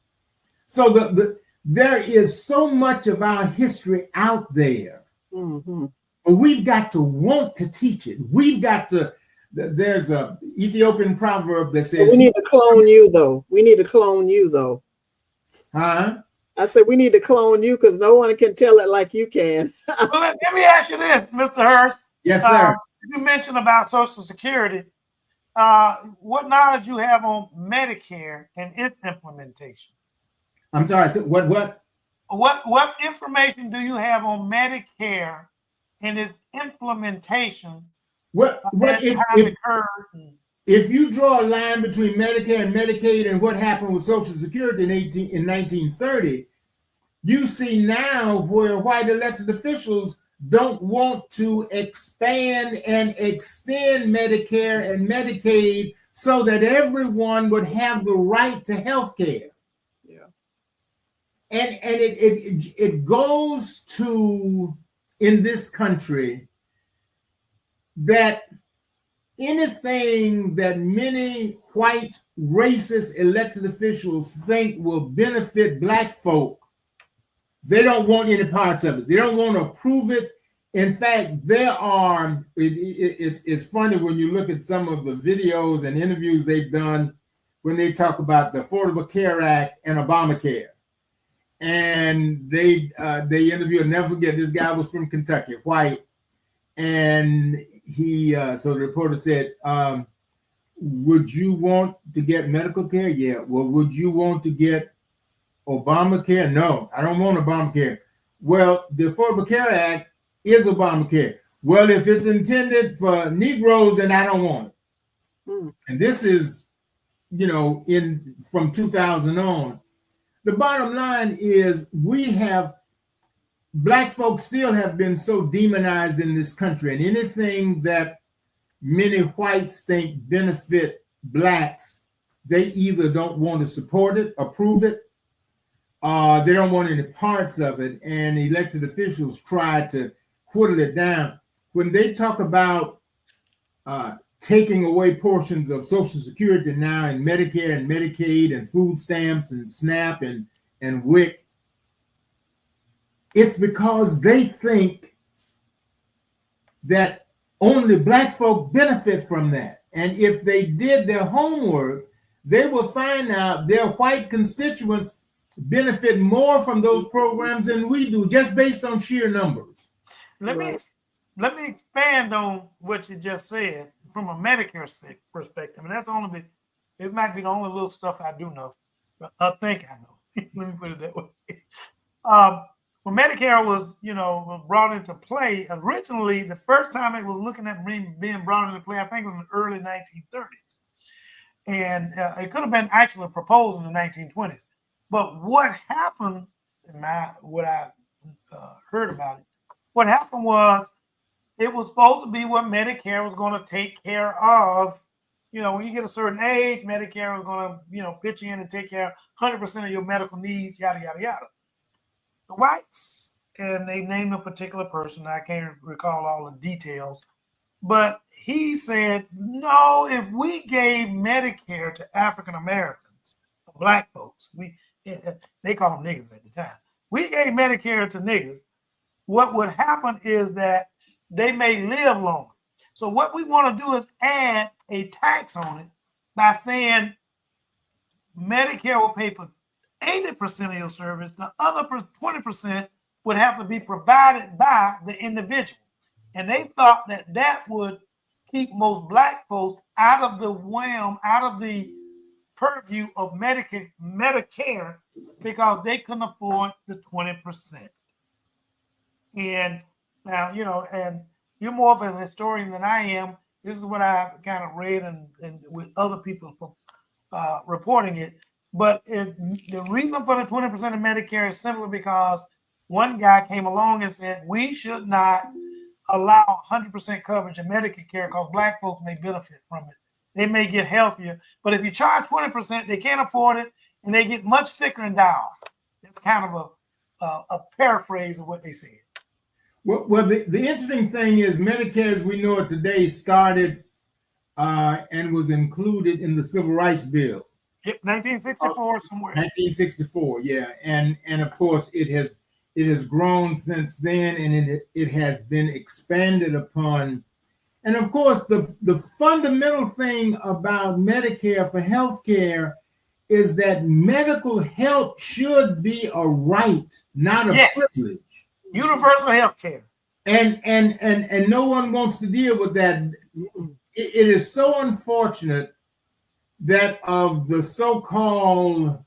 So there is so much of our history out there. Mm-hmm. But we've got to want to teach it. We've got to, there's a Ethiopian proverb that says— we need to clone you, though. We need to clone you, though. Huh? I said, we need to clone you because no one can tell it like you can. Well, let me ask you this, Mr. Hurst. Yes, sir. You mentioned about Social Security. What knowledge you have on Medicare and its implementation? I'm sorry, so what? What information do you have on Medicare and its implementation? If you draw a line between Medicare and Medicaid and what happened with Social Security in 1930, you see now where white elected officials don't want to expand and extend Medicare and Medicaid so that everyone would have the right to health care. Yeah. And it goes to, in this country, that anything that many white racist elected officials think will benefit Black folk, they don't want any parts of it. They don't want to approve it. In fact, there are, it's funny when you look at some of the videos and interviews they've done when they talk about the Affordable Care Act and Obamacare. And they interview, I'll never forget, this guy was from Kentucky, white. And so the reporter said, would you want to get medical care? Yeah. Well, would you want to get Obamacare? No, I don't want Obamacare. Well, the Affordable Care Act is Obamacare. Well, if it's intended for Negroes, then I don't want it. And this is, from 2000 on. The bottom line is Black folks still have been so demonized in this country, and anything that many whites think benefit Blacks, they either don't want to support it, approve it, they don't want any parts of it, and elected officials try to whittle it down. When they talk about taking away portions of Social Security now in Medicare and Medicaid and food stamps and SNAP and WIC, it's because they think that only Black folk benefit from that. And if they did their homework, they will find out their white constituents benefit more from those programs than we do, just based on sheer numbers. Let me expand on what you just said from a Medicare perspective. And it might be the only little stuff I do know, but I think I know. Let me put it that way. When Medicare was, brought into play, originally, the first time it was looking at being brought into play, I think it was in the early 1930s. And it could have been actually proposed in the 1920s. But what happened, what I heard about it, what happened was it was supposed to be what Medicare was going to take care of. You know, when you get a certain age, Medicare was going to, you know, pitch in and take care of 100% of your medical needs, yada, yada, yada. The whites, and they named a particular person, I can't recall all the details, but he said, no, if we gave Medicare to African Americans, black folks, they call them niggas at the time. We gave Medicare to niggas. What would happen is that they may live longer. So what we want to do is add a tax on it by saying Medicare will pay for 80% of your service. The other 20% would have to be provided by the individual. And they thought that that would keep most black folks out of the realm, out of the purview of Medicare, because they couldn't afford the 20%. And now, you know, and you're more of a historian than I am. This is what I kind of read and with other people reporting it. But the reason for the 20% of Medicare is simply because one guy came along and said, we should not allow 100% coverage in Medicare because black folks may benefit from it. They may get healthier. But if you charge 20%, they can't afford it, and they get much sicker and die off. That's kind of a paraphrase of what they said. Well, the interesting thing is Medicare, as we know it today, started and was included in the Civil Rights Bill. Yep, 1964 somewhere. 1964, yeah, and of course it has grown since then, and it has been expanded upon. And of course, the fundamental thing about Medicare for healthcare is that medical help should be a right, not a privilege. Universal health care. And no one wants to deal with that. It is so unfortunate that of the so-called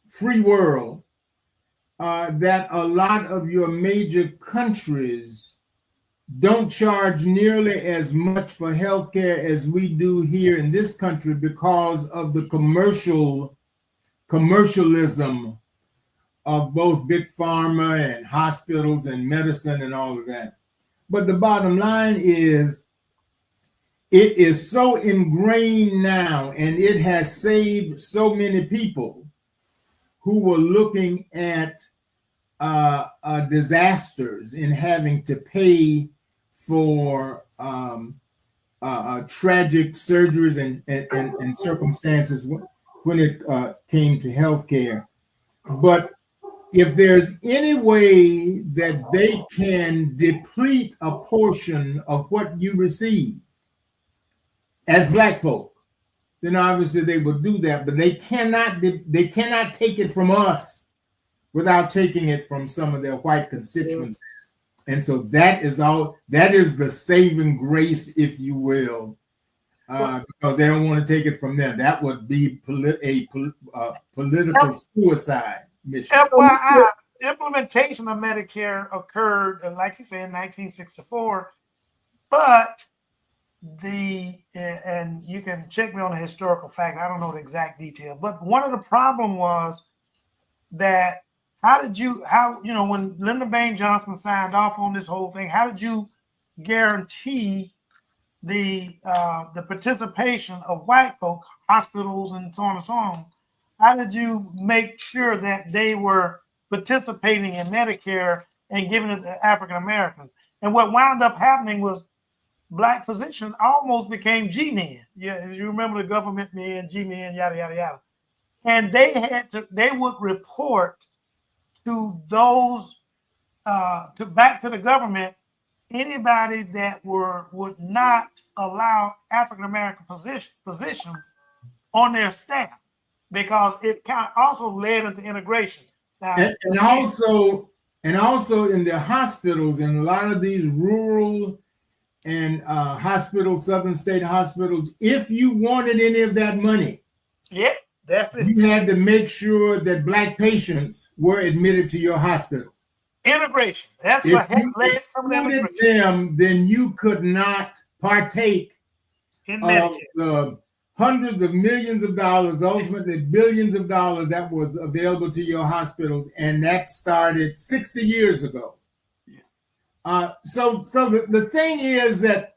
free world, that a lot of your major countries don't charge nearly as much for healthcare as we do here in this country because of the commercialism of both big pharma and hospitals and medicine and all of that. But the bottom line is, it is so ingrained now, and it has saved so many people who were looking at disasters in having to pay for tragic surgeries and circumstances when it came to healthcare. But if there's any way that they can deplete a portion of what you receive as black folk, then obviously they will do that. But they cannot take it from us without taking it from some of their white constituencies. And so that is the saving grace, if you will, because they don't want to take it from them. That would be a political suicide mission. FYI, implementation of Medicare occurred, like you said, in 1964, but and you can check me on the historical fact, I don't know the exact detail, but one of the problem was that when Lyndon Baines Johnson signed off on this whole thing, how did you guarantee the participation of white folk, hospitals, and so on and so on? How did you make sure that they were participating in Medicare and giving it to African Americans? And what wound up happening was black physicians almost became G-men. Yeah, you remember the government men, G-men, yada, yada, yada. And they would report to those, back to the government, anybody that would not allow African American physicians on their staff, because it kind of also led into integration. Now, and also in the hospitals, in a lot of these rural and southern state hospitals, if you wanted any of that money, definitely, you had to make sure that black patients were admitted to your hospital. Integration. That's if what you led some them, then you could not partake in of Medicare. the hundreds of millions of dollars, ultimately billions of dollars that was available to your hospitals, and that started 60 years ago. So the thing is that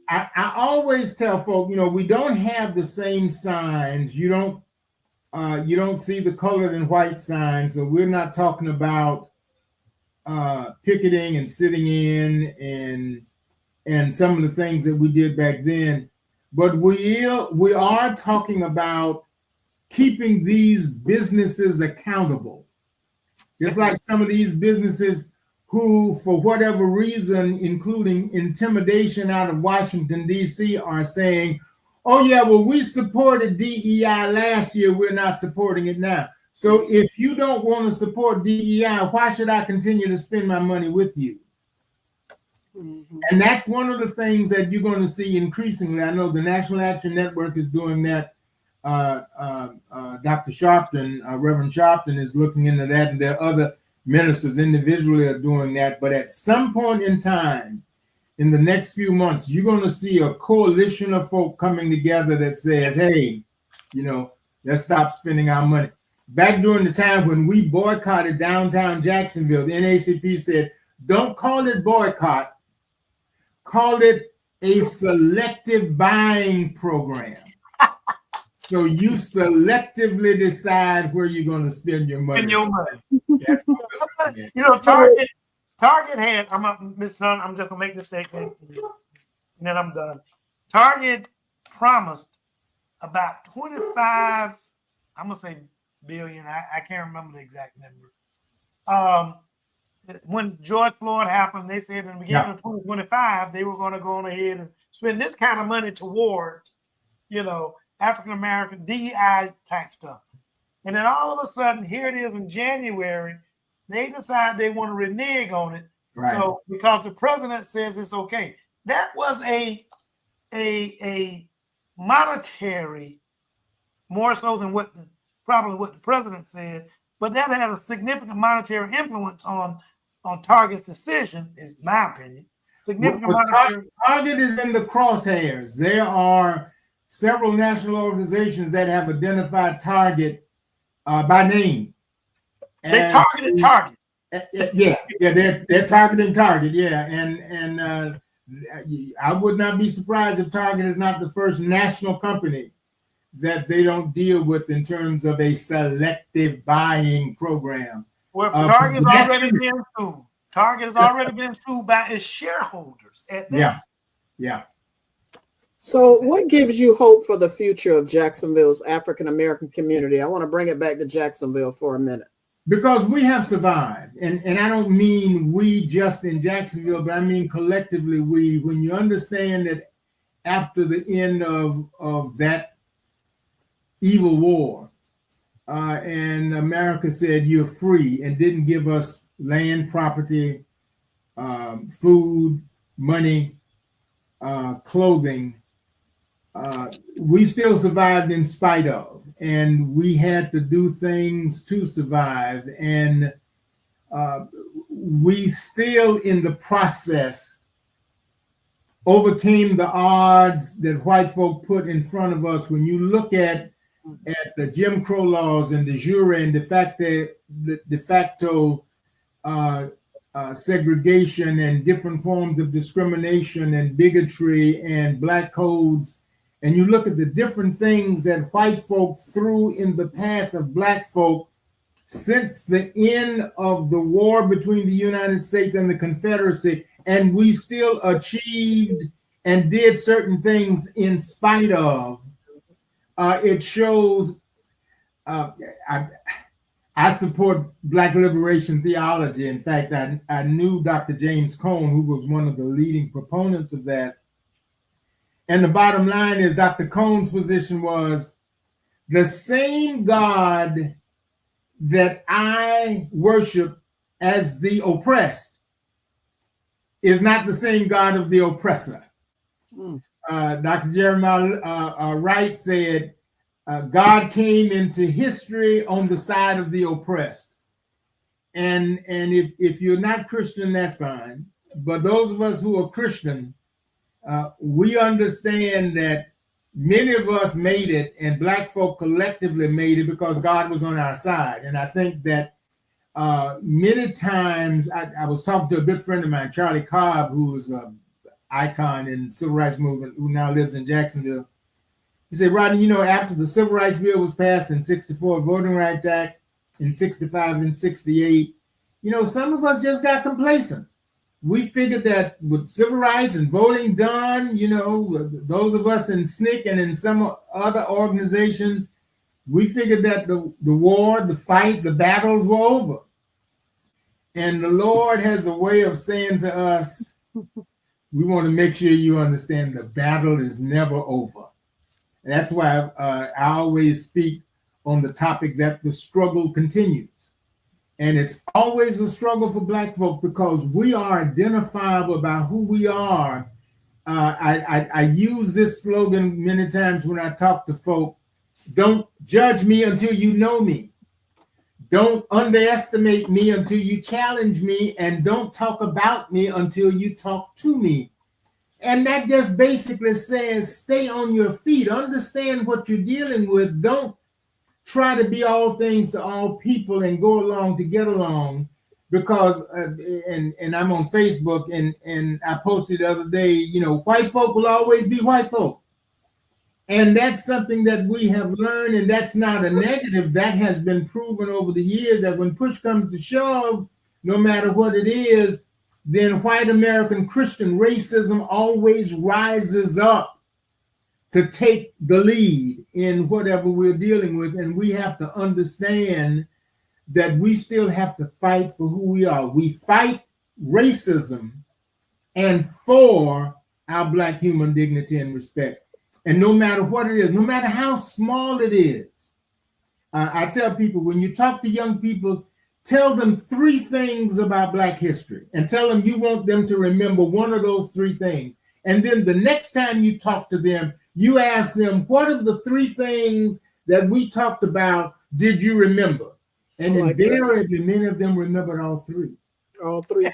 I always tell folk, we don't have the same signs. You don't see the colored and white signs. So we're not talking about picketing and sitting in and some of the things that we did back then. But we are talking about keeping these businesses accountable. Just like some of these businesses who, for whatever reason, including intimidation out of Washington, D.C., are saying, oh, yeah, well, we supported DEI last year. We're not supporting it now. So if you don't want to support DEI, why should I continue to spend my money with you? Mm-hmm. And that's one of the things that you're going to see increasingly. I know the National Action Network is doing that. Dr. Sharpton, Reverend Sharpton, is looking into that, and there are other ministers individually are doing that. But at some point in time, in the next few months, you're going to see a coalition of folk coming together that says, hey, let's stop spending our money. Back during the time when we boycotted downtown Jacksonville, the NAACP said, don't call it boycott, call it a selective buying program. So you selectively decide where you're going to spend your money. That's Target had, Miss Son, I'm just going to make this statement, and then I'm done. Target promised about 25, I'm going to say billion, I can't remember the exact number. When George Floyd happened, they said in the beginning of 2025, they were going to go on ahead and spend this kind of money towards, African-American DEI type stuff. And then all of a sudden, here it is in January, they decide they want to renege on it. Right. So because the president says it's okay. That was a monetary, more so than probably what the president said, but that had a significant monetary influence on Target's decision, is my opinion. Target is in the crosshairs. There are several national organizations that have identified Target by name. They targeted Target. They're targeting Target. Yeah, and I would not be surprised if Target is not the first national company that they don't deal with in terms of a selective buying program. Well, Target's already been sued. Target has already been sued by its shareholders. Yeah. So what gives you hope for the future of Jacksonville's African American community? I want to bring it back to Jacksonville for a minute. Because we have survived. And I don't mean we just in Jacksonville, but I mean collectively we. When you understand that after the end of that evil war, and America said you're free and didn't give us land, property, food, money, clothing, we still survived in spite of, and we had to do things to survive, and we still in the process overcame the odds that white folk put in front of us. When you look at the Jim Crow laws and de jure and de facto segregation and different forms of discrimination and bigotry and black codes, and you look at the different things that white folk threw in the path of black folk since the end of the war between the United States and the Confederacy, and we still achieved and did certain things in spite of, it shows. I support Black liberation theology. In fact, I knew Dr. James Cone, who was one of the leading proponents of that. And the bottom line is Dr. Cone's position was the same God that I worship as the oppressed is not the same God of the oppressor. Dr. Jeremiah Wright said, God came into history on the side of the oppressed. And if you're not Christian, that's fine. But those of us who are Christian, we understand that many of us made it, and Black folk collectively made it because God was on our side. And I think that many times, I was talking to a good friend of mine, Charlie Cobb, who was an icon in the civil rights movement, who now lives in Jacksonville. He said, Rodney, after the Civil Rights Bill was passed in 64, Voting Rights Act in 65 and 68, some of us just got complacent. We figured that with civil rights and voting done, those of us in SNCC and in some other organizations, we figured that the war, the fight, the battles were over. And the Lord has a way of saying to us, we want to make sure you understand the battle is never over. And that's why I always speak on the topic that the struggle continues. And it's always a struggle for Black folk because we are identifiable about who we are. I use this slogan many times when I talk to folk. Don't judge me until you know me. Don't underestimate me until you challenge me, and don't talk about me until you talk to me. And that just basically says, stay on your feet, understand what you're dealing with. Don't try to be all things to all people and go along to get along, because and I'm on Facebook and I posted the other day, white folk will always be white folk. And that's something that we have learned, and that's not a negative. That has been proven over the years that when push comes to shove, no matter what it is, then white American Christian racism always rises up to take the lead in whatever we're dealing with. And we have to understand that we still have to fight for who we are. We fight racism and for our Black human dignity and respect. And no matter what it is, no matter how small it is, I tell people, when you talk to young people, tell them 3 things about Black history and tell them you want them to remember one of those 3 things. And then the next time you talk to them, you ask them, what of the 3 things that we talked about did you remember? And invariably, many of them remembered all 3. All 3.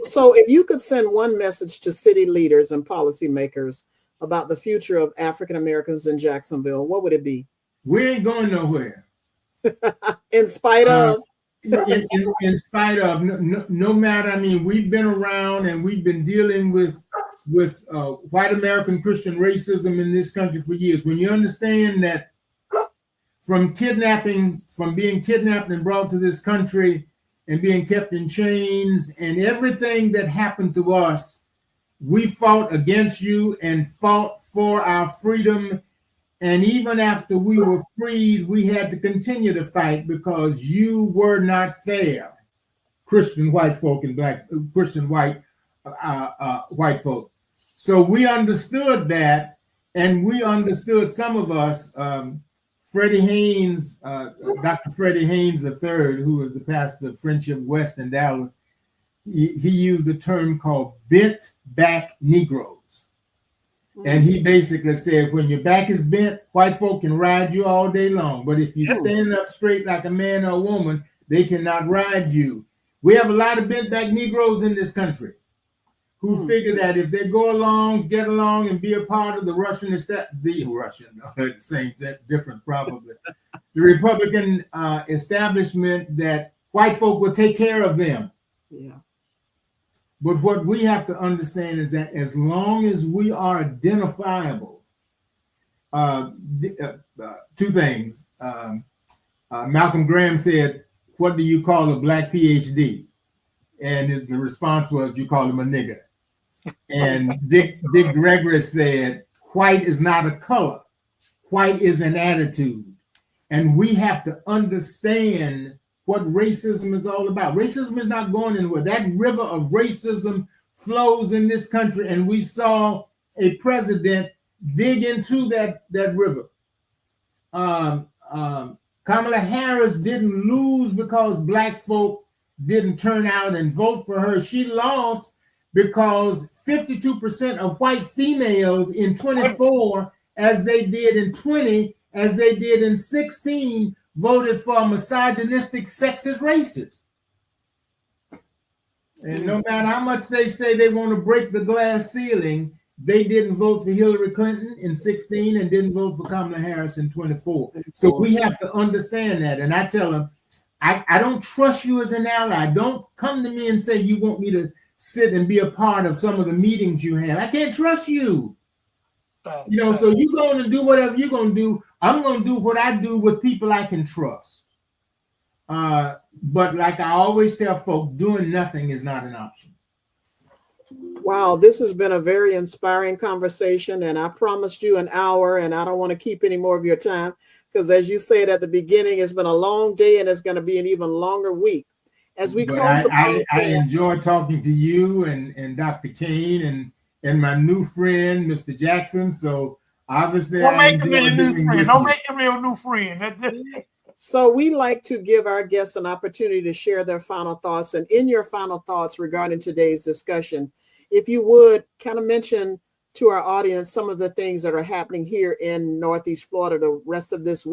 So if you could send one message to city leaders and policymakers about the future of African Americans in Jacksonville, what would it be? We ain't going nowhere. In spite of? In spite of, no matter, we've been around and we've been dealing with white American Christian racism in this country for years. When you understand that from being kidnapped and brought to this country and being kept in chains and everything that happened to us, we fought against you and fought for our freedom. And even after we were freed, we had to continue to fight because you were not fair, Christian white folk and Christian white folk. So we understood that, and we understood, some of us, Freddie Haynes, Dr. Freddie Haynes III, who was the pastor of Friendship West in Dallas, he used a term called bent back Negroes. And he basically said, when your back is bent, white folk can ride you all day long. But if you stand up straight like a man or a woman, they cannot ride you. We have a lot of bent back Negroes in this country who figure that if they go along, get along, and be a part of the Republican establishment, that white folk will take care of them. Yeah. But what we have to understand is that as long as we are identifiable, 2 things. Malcolm Graham said, what do you call a Black PhD? And the response was, you call him a nigger. And Dick Gregory said, white is not a color. White is an attitude. And we have to understand what racism is all about. Racism is not going anywhere. That river of racism flows in this country, and we saw a president dig into that river. Kamala Harris didn't lose because Black folk didn't turn out and vote for her. She lost because 52% of white females in 24, as they did in 20, as they did in 16, voted for misogynistic, sexist racists. And no matter how much they say they want to break the glass ceiling, they didn't vote for Hillary Clinton in 16 and didn't vote for Kamala Harris in 24. So we have to understand that. And I tell them, I don't trust you as an ally. Don't come to me and say you want me to sit and be a part of some of the meetings you have. I can't trust you. You know, so you're going to do whatever you're going to do. I'm going to do what I do with people I can trust. But like I always tell folks, doing nothing is not an option. Wow, this has been a very inspiring conversation, and I promised you an hour, and I don't want to keep any more of your time because, as you said at the beginning, it's been a long day and it's going to be an even longer week. As we close, I enjoy talking to you and Dr. Kane and my new friend, Mr. Jackson. So obviously, don't make me a new friend. Don't make me a new friend. So we like to give our guests an opportunity to share their final thoughts. And in your final thoughts regarding today's discussion, if you would kind of mention to our audience some of the things that are happening here in Northeast Florida the rest of this week.